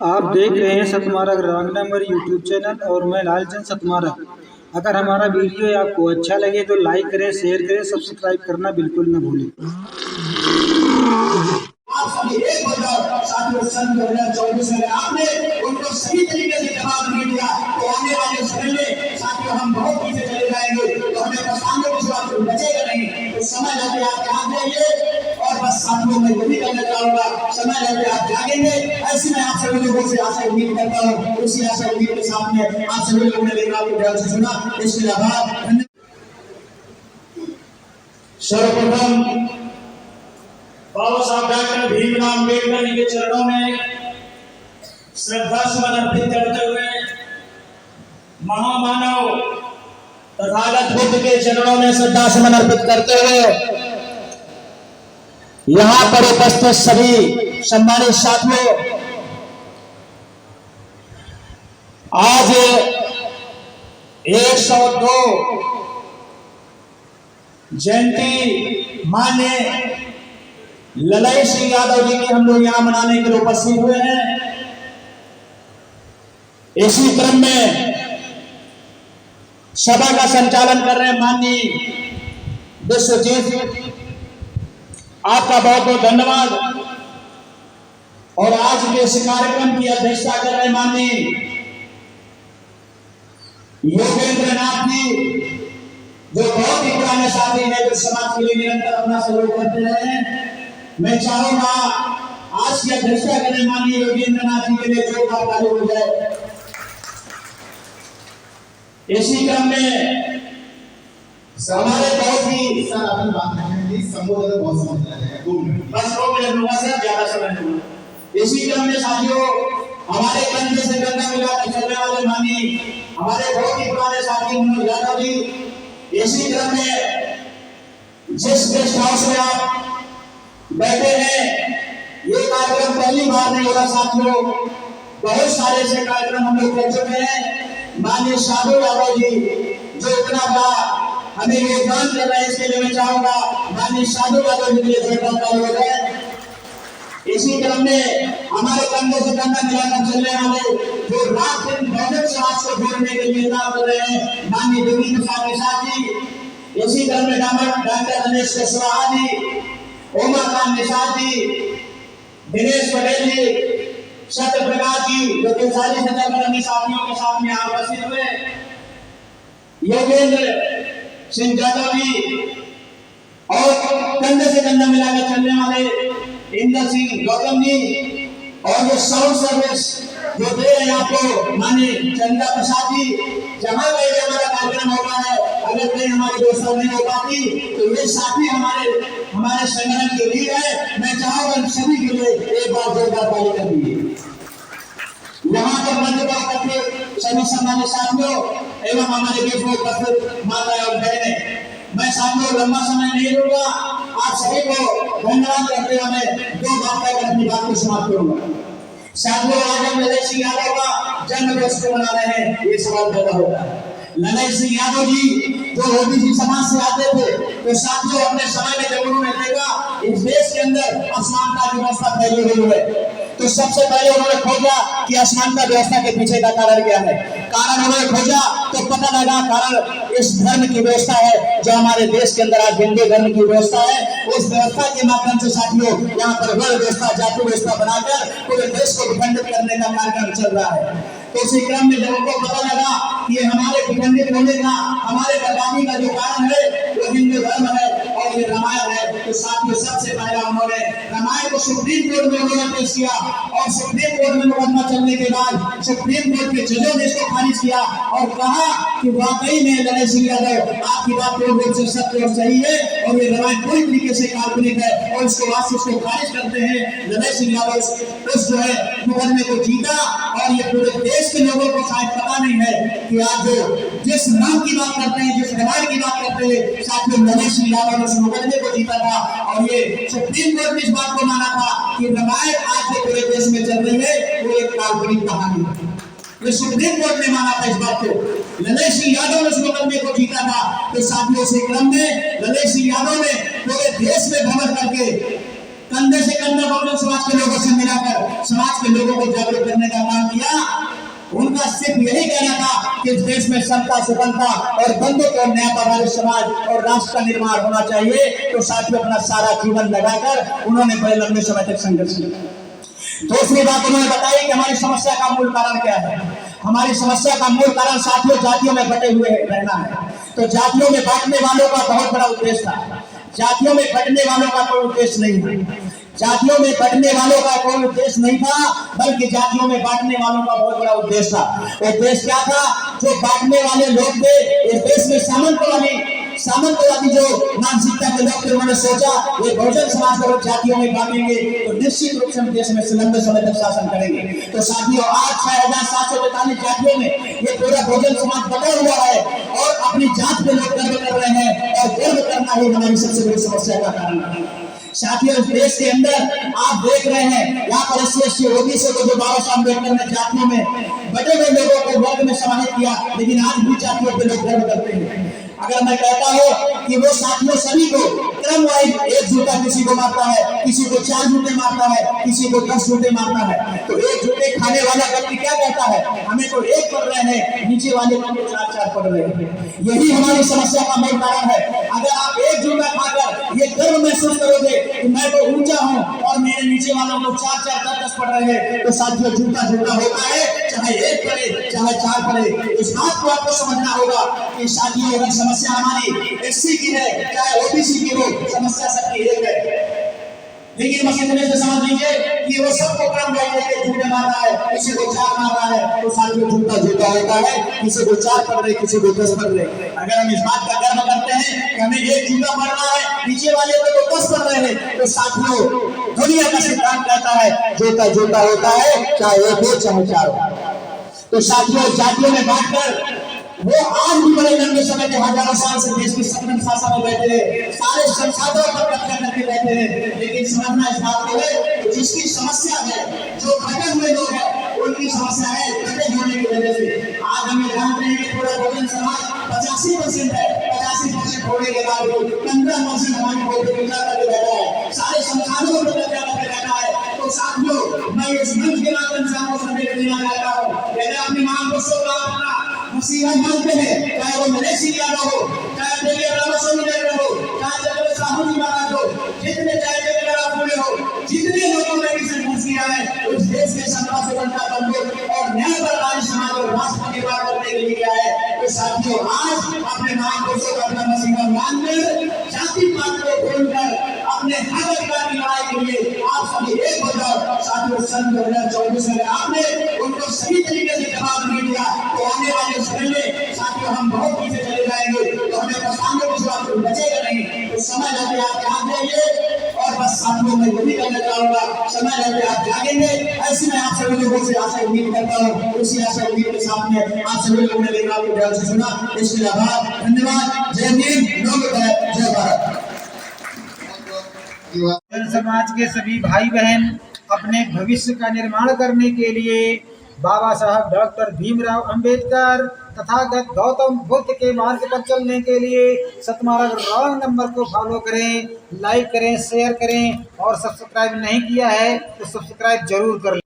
आप देख रहे हैं सतमारक रांगनंबर यूट्यूब चैनल और मैं लालचंद सतमारक। अगर हमारा वीडियो आपको अच्छा लगे तो लाइक करें, शेयर करें, सब्सक्राइब करना बिल्कुल न भूलें। आप सभी एक होकर साथियों सन 2024 में आपने उनको सही तरीके से जवाब नहीं दिया तो आने वाले समय में साथियों हम बहुत पीछे चले जाएंगे, तो हमें पछताने के सिवा कुछ बचेगा नहीं। तो समय रहते आप ध्यान देंगे और बस साथियों मैं यही कहना चाहूंगा, समय रहते आप जागेंगे। ऐसे में आप सभी लोगों से आशा उम्मीद करता हूँ, उसी आशा उम्मीद के साथ में आप सभी लोगों ने लेकर आपको ध्यान से सुना, इसके आभार। सर्वप्रथम बाबा साहब डॉक्टर भीमराव अम्बेडकर जी के चरणों में श्रद्धा सुमन अर्पित करते हुए महामानव तथागत बुद्ध के चरणों में श्रद्धा सुमन अर्पित करते हुए यहाँ पर उपस्थित सभी सम्मानित साथियों, आज 102 जयंती मान्य ललई सिंह यादव जी की हम लोग यहाँ मनाने के लिए उपस्थित हुए हैं। इसी क्रम में सभा का संचालन कर रहे हैं माननीय विश्वजीत, आपका बहुत बहुत धन्यवाद। और आज के इस कार्यक्रम की अध्यक्षता कर रहे माननीय योगेंद्र नाथ जी, जो बहुत ही पुराने साथी हैं, जो समाज के लिए निरंतर अपना सहयोग करते रहे हैं। मैं चाहूंगा आज की अध्यक्षता करने माननीय योगेंद्र नाथ जी के लिए जोरदार ताली हो जाए। इसी क्रम में हमारे बहुत ही सर अपन बात करेंगे, संबोधन बहुत समझ रहे हैं, 2 मिनट बस 2 मिनट लूंगा सर, ज्यादा समय नहीं। इसी क्रम में साथियों, हमारे कंधे से कंधा मिलाकर चलने वाले माननीय हमारे बहुत ही पुराने साथी मनोज यादव जी। इसी क्रम में जिस गेस्ट हाउस में आप बैठे हैं, ये कार्यक्रम पहली बार नहीं होगा साथियों, बहुत सारे ऐसे कार्यक्रम हम लोग कर चुके हैं। माननीय साधु यादव जी जो इतना बड़ा हमें योगदान कर रहे हैं, इसके लिए मैं चाहूंगा माननीय साधु यादव जी के लिए जोरदार हो जाए। इसी क्रम में हमारे कंधे से कंधा मिलाकर चलने वाले जो रात दिन बहुजन समाज को जोड़ने के लिए काम कर रहे हैं, माननीय देवी प्रसाद निषाद जी। इसी क्रम में डॉक्टर दिनेश कुशवाहा जी, उमाकांत निषाद जी, दिनेश पटेल जी, सत्य प्रकाश जी, जो सारी सत्याग्रही साथियों के साथ में यहाँ उपस्थित हुए, योगेंद्र सिंह यादव जी, और कंधे से कंधा मिलाकर चलने वाले इंद्र सिंह गौतम जी, और जो साउंड सर्विस जो दे रहे हैं आपको माननीय चंद्रा प्रसाद जी। जहां कहीं हमारा कार्यक्रम होता है, अगर कहीं हमारी व्यवस्था नहीं हो पाती तो ये साथी हमारे संगठन के लिए है। मैं चाहूंगा सभी के लिए एक बार जोरदार ताली कर दीजिए। यहाँ पर मंच पर उपस्थित सभी सम्मानित साथियों एवं हमारे बीच में उपस्थित माताएं और बहनें, मैं साथियों लंबा समय नहीं लूंगा, आप सभी को धन्यवाद करते हुए मैं 2 बात कहकर अपनी बात को समाप्त करूंगा। साथियों, आज हम ललई सिंह यादव का जन्म दिवस को मना रहे हैं, ये सवाल पैदा होता है। ललई सिंह यादव जी जो ओबीसी समाज से आते थे, तो साथियों अपने समय में जब उन्होंने देखा इस देश के अंदर असमानता की व्यवस्था फैली हुई है, तो सबसे पहले उन्होंने खोजा कि असमानता व्यवस्था के पीछे का कारण क्या है। कारण उन्होंने खोजा तो पता लगा कारण इस धर्म की व्यवस्था है, जो हमारे देश के अंदर आज हिंदू धर्म की व्यवस्था है। उस व्यवस्था के माध्यम से साथियों यहाँ पर वर्ण व्यवस्था, जाति व्यवस्था बनाकर पूरे देश को विखंडित करने का कार्यक्रम चल रहा है। तो उसी क्रम में जब उनको पता लगा कि ये हमारे विखंडित होने का, हमारे बर्बादी का जो कारण है वो हिंदू धर्म है और ये रामायण है, तो साथियों सबसे पहला उन्होंने रामायण को सुप्रीम कोर्ट में उन्होंने पेश किया, और सुप्रीम कोर्ट में मुकदमा चलने के बाद सुप्रीम कोर्ट के जजों ने इसको खारिज किया और कहा कि वाकई में ललई सिंह यादव आपकी बात पूर्ण रूप से सत्य और सही है, और ये रामायण पूरी तरीके से काल्पनिक है, और उसको वास्तव उसको खारिज करते हैं। ललई सिंह यादव उस जो है मुकदमे को जीता, और ये पूरे देश के लोगों को शायद पता नहीं है कि आज जो जिस नाम की बात करते हैं, जिस रामायण की बात करते हैं, साथियों ललई सिंह यादव ने उस मुकदमे को जीता था, और ये सुप्रीम कोर्ट ने इस बात को माना था कि रामायण आज जो पूरे देश में चल रही है वो एक काल्पनिक कहानी है। ये सुप्रीम कोर्ट ने माना था इस बात को। ललई सिंह यादव ने उस मुकदमे को जीता था। तो साथियों, इसी क्रम में ललई सिंह यादव ने पूरे देश में भ्रमण करके कंधे से कंधा बहुजन समाज के लोगों से मिलाकर समाज के लोगों को जागरूक करने का काम किया। उनका सिर्फ यही कहना था कि इस देश में समता, सुगमता और बंधुत्व और न्याय पर आधारित समाज और राष्ट्र का निर्माण होना चाहिए। तो साथियों, अपना सारा जीवन लगाकर उन्होंने बड़े लंबे समय तक संघर्ष किया। दूसरी बात उन्होंने बताई कि हमारी समस्या का मूल कारण क्या है। हमारी समस्या का मूल कारण साथियों जातियों में बटे हुए रहना है। तो जातियों में बांटने वालों का बहुत बड़ा उद्देश्य था। जातियों में बंटने वालों का कोई उद्देश्य नहीं था। जातियों में बंटने वालों का कोई उद्देश्य नहीं था, बल्कि जातियों में बांटने वालों का बहुत बड़ा उद्देश्य था। उद्देश्य क्या था? जो बांटने वाले लोग थे, इस देश में सामंतवादी जो मानसिकता के लोग थे, उन्होंने सोचा ये बहुजन समाज को जातियों में बांटेंगे तो निश्चित रूप से हम देश में लंबे समय तक शासन करेंगे। तो साथियों, आज 6743 जातियों में ये पूरा बहुजन समाज बटा हुआ है और अपनी जात पे लोग गर्व कर रहे हैं और गर्व करना ही हमारी सबसे बड़ी समस्या का कारण है। साथियों, इस देश के अंदर आप देख रहे हैं यहाँ पर SC OBC को जो बाबा साहब अम्बेडकर ने जातियों में बटे हुए लोगों को वर्ग में समाहित किया, लेकिन आज भी जातियों पे लोग गर्व करते हैं। अगर मैं कहता हूँ कि वो साथियों सभी को क्रम वाइज एक जूता किसी को मारता है, किसी को 4 जूते मारता है, किसी को 10 जूते मारता है, तो एक जूते खाने वाला व्यक्ति क्या कहता है? हमें तो एक पड़ रहे हैं, नीचे वाले को 4-4 पड़ रहे हैं। यही हमारी समस्या का मूल कारण है। अगर आप एक जूता खाकर ये गर्व महसूस करोगे कि मैं तो ऊंचा हूँ और मेरे नीचे वालों को 4-4, 10-10 पड़ रहे हैं, तो साथियों जूता जूता होता है, चाहे एक पड़े चाहे 4 पड़े। इस बात को आपको समझना होगा कि साथियों, अगर समस्या हमारी SC की है चाहे OBC की हो, समस्या सबकी एक है। लेकिन बस इतने से समझ लीजिए कि वो सबको क्रम वाइज जूते मार रहा है, किसी को 4 मार रहा है, तो साथियों जूता जूता होता है, किसी को 4 पड़ रहे, किसी को 10 पड़ रहे। अगर हम इस बात का गर्व करते हैं कि हमें एक जूता पड़ रहा है, नीचे वाले को तो 10 पड़ रहे हैं, तो साथियों दुनिया का सिद्धांत कहता है जूता जूता होता है, चाहे एक हो चाहे 4 हो। तो साथियों, जातियों में बांटकर वो आज भी बड़े लंबे समय के हजारों साल से देश की संगठन शासन में बैठे हैं, सारे संसाधनों पर कब्जा करके बैठे हैं। लेकिन समझना इस बात को है, जिसकी समस्या है, जो बटे हुए लोग हैं, उनकी समस्या है बटे होने की वजह से। आज हम ये जानते हैं कि पूरा बहुजन समाज 85% है, 85% होने के बाद 15% हमारी वोट कब्जा करके बैठा है, सारे संसाधनों पर कब्जा करके बैठा है। तो साथियों, मैं इस मंच के माध्यम से आपको संदेश देना चाहता हूँ, यदि अपनी मांग को सोचना अपना मुसीबत मानते हैं, चाहे वो मलेशिया यादव हो, चाहे देवी रामास्वामी यादव हो, चाहे जगत साहू जी महाराज हो, जितने चाहे जगत पूरे हो, जितने लोगों ने इसे घुस किया है, उस देश के समता सुगमता बंधुत्व और न्याय पर आधारित समाज और राष्ट्र का निर्माण करने के लिए किया है। तो साथियों, आज अपने महापुरुषों का अपना मुसीबत मानकर जाति पात को भूलकर अपने हक अधिकार की लड़ाई के लिए आप सभी एक हो जाओ। साथियों, सन 2024 में आपने उनको सही तरीके से जवाब नहीं दिया, तो आने वाले समय में साथियों हम बहुत पीछे चले जाएंगे, तो हमें पछताने को जवाब बचेगा नहीं। तो समय रहते आप ध्यान देंगे और बस साथियों मैं यही कहना चाहूंगा, समय रहते आप जागेंगे। ऐसे में आप सभी लोगों से आशा उम्मीद करता हूँ, उसी आशा उम्मीद के साथ में आप सभी लोगों ने लेकर आपको ध्यान से सुना, इसके आभार, धन्यवाद। जय हिंद, जय भारत। बहुजन समाज के सभी भाई बहन अपने भविष्य का निर्माण करने के लिए बाबा साहब डॉक्टर भीमराव अंबेडकर तथागत गौतम बुद्ध के मार्ग पर चलने के लिए सतमार्ग रॉन्ग नंबर को फॉलो करें, लाइक करें, शेयर करें और सब्सक्राइब नहीं किया है तो सब्सक्राइब जरूर कर लें।